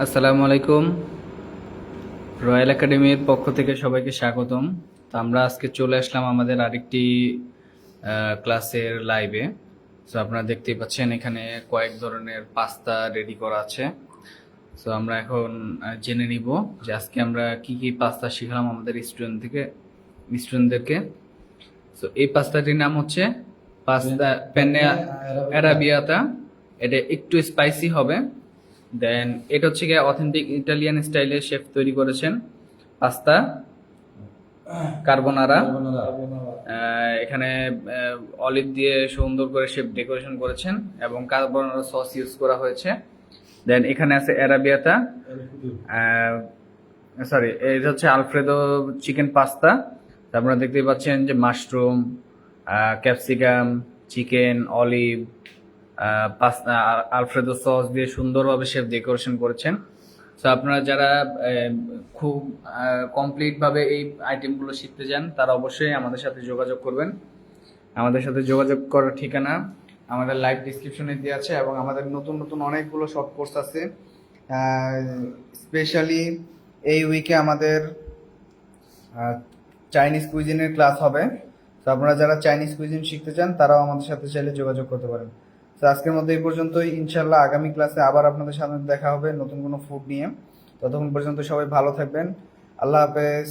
আসসালামু আলাইকুম। রয়্যাল একাডেমির পক্ষ থেকে সবাইকে স্বাগতম। তো আমরা আজকে চলে আসলাম আমাদের আরেকটি ক্লাসের লাইভে। তো আপনারা দেখতেই পাচ্ছেন এখানে কয়েক ধরনের পাস্তা রেডি করা আছে। তো আমরা এখন জেনে নিব যে আজকে আমরা কি কি পাস্তা শিখলাম আমাদের স্টুডেন্টদেরকে। তো এই পাস্তাটির নাম হচ্ছে পাস্তা পেনে অ্যারাবিয়াতা। এটা একটু স্পাইসি হবে। দেন এটা হচ্ছে গিয়ে অথেন্টিক ইটালিয়ান স্টাইলে শেফ তৈরি করেছেন পাস্তা কার্বোনারা। এখানে অলিভ দিয়ে সুন্দর করে শেফ ডেকোরেশন করেছেন এবং কার্বোনারা সস ইউজ করা হয়েছে। দেন এখানে আছে অ্যারাবিয়াতা, সরি এটা হচ্ছে আলফ্রেদো চিকেন পাস্তা। আপনারা দেখতেই পাচ্ছেন যে mushroom, capsicum, chicken, olive, pasta, Alfredo sauce দিয়ে সুন্দরভাবে শেফ ডেকোরেশন করেছেন। তো আপনারা যারা খুব কমপ্লিটভাবে এই আইটেমগুলো শিখতে চান তারা অবশ্যই আমাদের সাথে যোগাযোগ করবেন। আমাদের সাথে যোগাযোগ করার ঠিকানা আমাদের লাইভ ডিসক্রিপশনে দেওয়া আছে এবং আমাদের নতুন নতুন অনেকগুলো শর্ট কোর্স আছে। স্পেশালি এই উইকে আমাদের চাইনিজ কুইজিনের ক্লাস হবে। তো আপনারা যারা চাইনিজ কুইজিন শিখতে চান তারাও আমাদের সাথে চাইলে যোগাযোগ করতে পারেন। তো আজকের মধ্যে এই পর্যন্তই। ইনশাল্লাহ আগামী ক্লাসে আবার আপনাদের সামনে দেখা হবে নতুন কোনো ফুড নিয়ে। ততক্ষণ পর্যন্ত সবাই ভালো থাকবেন। আল্লাহ হাফেজ।